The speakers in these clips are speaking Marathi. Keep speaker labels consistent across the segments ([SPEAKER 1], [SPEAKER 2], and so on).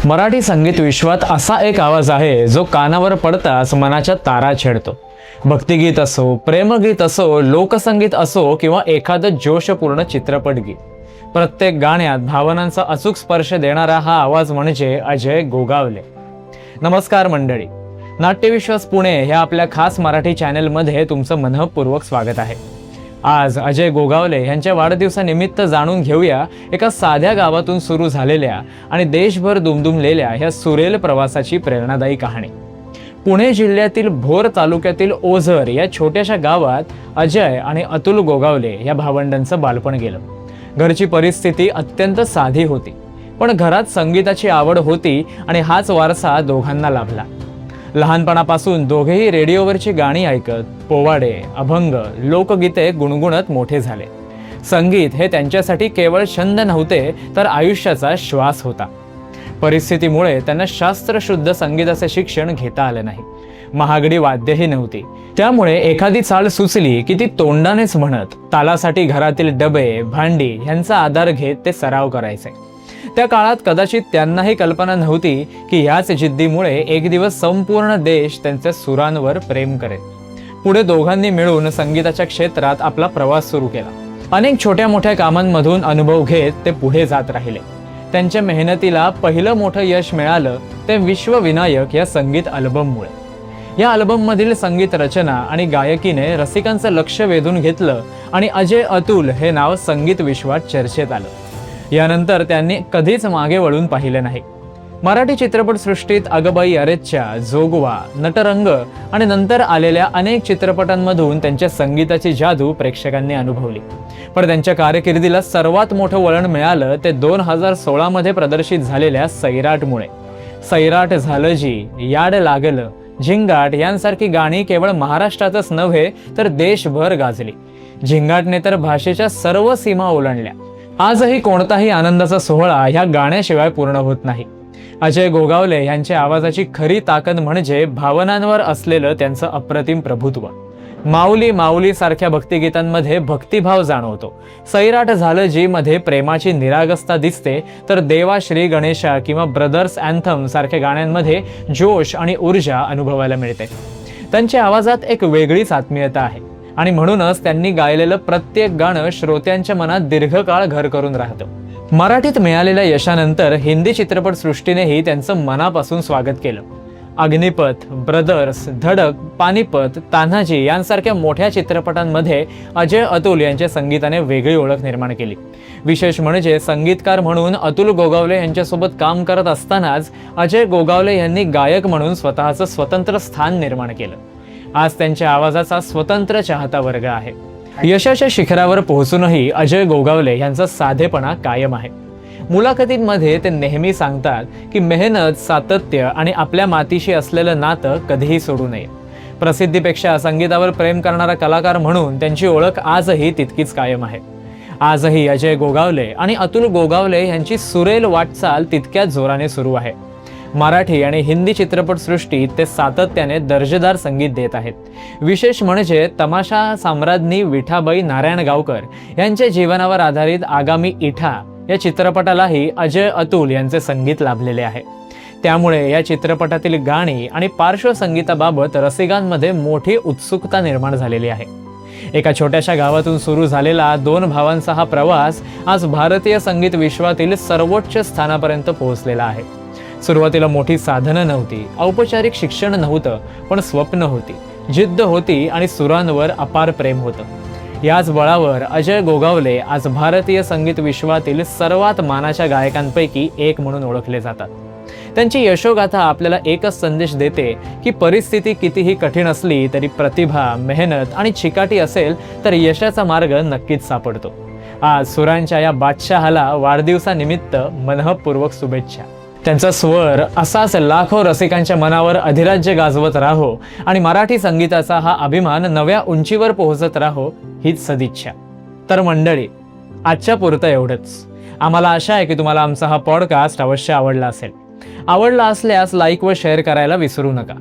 [SPEAKER 1] मराठी संगीत विश्वात असा एक आवाज आहे जो कानावर पडताच मनाच्या तारा छेडतो। भक्तिगीत असो, प्रेमगीत असो, लोकसंगीत असो किंवा एखादं जोशपूर्ण चित्रपट गीत, प्रत्येक गाण्यात भावनांचा अचूक स्पर्श देणारा हा आवाज म्हणजे अजय गोगावले। नमस्कार मंडळी, नाट्यविश्वास पुणे ह्या आपल्या खास मराठी चॅनलमध्ये तुमचं मनःपूर्वक स्वागत आहे। आज अजय गोगावले यांच्या वाढदिवसानिमित्त जाणून घेऊया एका साध्या गावातून सुरू झालेल्या आणि देशभर दुमदुमलेल्या ह्या सुरेल प्रवासाची प्रेरणादायी कहाणी। पुणे जिल्ह्यातील भोर तालुक्यातील ओझर या छोट्याशा गावात अजय आणि अतुल गोगावले या भावंडांचं बालपण गेलं। घरची परिस्थिती अत्यंत साधी होती, पण घरात संगीताची आवड होती आणि हाच वारसा दोघांना लाभला। लहानपणापासून दोघेही रेडिओवरची गाणी ऐकत पोवाडे, अभंग, लोकगीते गुणगुणत मोठे झाले। संगीत हे त्यांच्यासाठी केवळ छंद नव्हते, तर आयुष्याचा श्वास होता। परिस्थितीमुळे त्यांना शास्त्रशुद्ध संगीताचे शिक्षण घेता आले नाही। महागडी वाद्यही नव्हती, त्यामुळे एखादी चाल सुचली की ती तोंडानेच म्हणत तालासाठी घरातील डबे, भांडी यांचा आधार घेत ते सराव करायचे। त्या काळात कदाचित त्यांनाही कल्पना नव्हती की याच जिद्दीमुळे एक दिवस संपूर्ण देश त्यांच्या सुरांवर प्रेम करेल। पुढे दोघांनी मिळून संगीताच्या क्षेत्रात आपला प्रवास सुरू केला। अनेक छोट्या मोठ्या कामांमधून अनुभव घेत ते पुढे जात राहिले। त्यांच्या मेहनतीला पहिलं मोठं यश मिळालं ते विश्वविनायक या संगीत अल्बममुळे। या अल्बममधील संगीत रचना आणि गायकीने रसिकांचं लक्ष वेधून घेतलं आणि अजय अतुल हे नाव संगीत विश्वात चर्चेत आलं। यानंतर त्यांनी कधीच मागे वळून पाहिले नाही। मराठी चित्रपटसृष्टीत अगबाई अरेच्चा, जोगवा, नटरंग आणि नंतर आलेल्या अनेक चित्रपटांमधून त्यांच्या संगीताची जादू प्रेक्षकांनी अनुभवली। पण त्यांच्या कारकिर्दीला सर्वात मोठं वळण मिळालं ते 2016 मध्ये प्रदर्शित झालेल्या सैराटमुळे। सैराट झालं जी, याड लागलं, झिंगाट यांसारखी गाणी केवळ महाराष्ट्रातच नव्हे तर देशभर गाजली। झिंगाटने तर भाषेच्या सर्व सीमा ओलांडल्या। आजही कोणताही आनंदाचा सोहळा ह्या गाण्याशिवाय पूर्ण होत नाही। अजय गोगावले यांच्या आवाजाची खरी ताकद म्हणजे भावनांवर असलेलं त्यांचं अप्रतिम प्रभुत्व। माऊली माऊली सारख्या भक्तिगीतांमध्ये भक्तिभाव जाणवतो। सैराट झालं जी मध्ये प्रेमाची निरागसता दिसते, तर देवा श्री गणेशा किंवा ब्रदर्स अँथम सारख्या गाण्यांमध्ये जोश आणि ऊर्जा अनुभवायला मिळते। त्यांच्या आवाजात एक वेगळीच आत्मीयता आहे आणि म्हणूनच त्यांनी गायलेलं प्रत्येक गाणं श्रोत्यांच्या मनात दीर्घकाळ घर करून राहतं। मराठीत मिळालेल्या यशानंतर हिंदी चित्रपटसृष्टीनेही त्यांचं मनापासून स्वागत केलं। अग्निपथ, ब्रदर्स, धडक, पानिपत, तान्हाजी यांसारख्या मोठ्या चित्रपटांमध्ये अजय अतुल यांच्या संगीताने वेगळी ओळख निर्माण केली। विशेष म्हणजे संगीतकार म्हणून अतुल गोगावले यांच्यासोबत काम करत असतानाच अजय गोगावले यांनी गायक म्हणून स्वतःचं स्वतंत्र स्थान निर्माण केलं। आज त्यांच्या आवाजाचा स्वतंत्र चाहता वर्ग आहे। यशाच्या शिखरावर पोहोचूनही अजय गोगावले यांचा साधेपणा कायम आहे। मुलाखतींमध्ये ते नेहमी सांगतात की मेहनत, सातत्य आणि आपल्या मातीशी असलेलं नातं कधीही सोडू नये। प्रसिद्धीपेक्षा संगीतावर प्रेम करणारा कलाकार म्हणून त्यांची ओळख आजही तितकीच कायम आहे। आजही अजय गोगावले आणि अतुल गोगावले यांची सुरेल वाटचाल तितक्याच जोराने सुरू आहे। मराठी आणि हिंदी चित्रपटसृष्टीत ते सातत्याने दर्जेदार संगीत देत आहेत। विशेष म्हणजे तमाशा साम्राज्ञी विठाबाई नारायणगावकर यांच्या जीवनावर आधारित आगामी इठा या चित्रपटालाही अजय अतुल यांचे संगीत लाभलेले आहे। त्यामुळे या चित्रपटातील गाणी आणि पार्श्वसंगीताबाबत रसिकांमध्ये मोठी उत्सुकता निर्माण झालेली आहे। एका छोट्याशा गावातून सुरू झालेला दोन भावांचा हा प्रवास आज भारतीय संगीत विश्वातील सर्वोच्च स्थानापर्यंत पोहोचलेला आहे। सुरुवातीला मोठी साधनं नव्हती, औपचारिक शिक्षण नव्हतं, पण स्वप्न होती, जिद्द होती आणि सुरांवर अपार प्रेम होतं। याच बळावर अजय गोगावले आज भारतीय संगीत विश्वातील सर्वात मानाच्या गायकांपैकी एक म्हणून ओळखले जातात। त्यांची यशोगाथा आपल्याला एकच संदेश देते की परिस्थिती कितीही कठीण असली तरी प्रतिभा, मेहनत आणि चिकाटी असेल तर यशाचा मार्ग नक्कीच सापडतो। आज सुरांच्या या बादशहाला वाढदिवसानिमित्त मनःपूर्वक शुभेच्छा। त्यांचा स्वर असाच लाखो रसिकांच्या मनावर अधिराज्य गाजवत राहो आणि मराठी संगीताचा हा अभिमान नव्या उंचीवर पोहोचत राहो हीच सदिच्छा। तर मंडळी, आजच्या पुरतं एवढंच। आम्हाला आशा आहे की तुम्हाला आमचा हा पॉडकास्ट अवश्य आवडला असेल। आवडला असल्यास लाईक व शेअर करायला विसरू नका।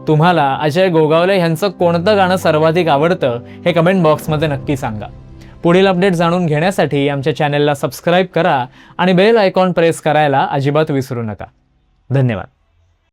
[SPEAKER 1] तुम्हाला अजय गोगावले यांचं कोणतं गाणं सर्वाधिक आवडतं हे कमेंट बॉक्समध्ये नक्की सांगा। पुढील अपडेट जाणून घेण्यासाठी आमच्या चॅनलला सबस्क्राईब करा आणि बेल आयकॉन प्रेस करायला अजिबात विसरू नका। धन्यवाद.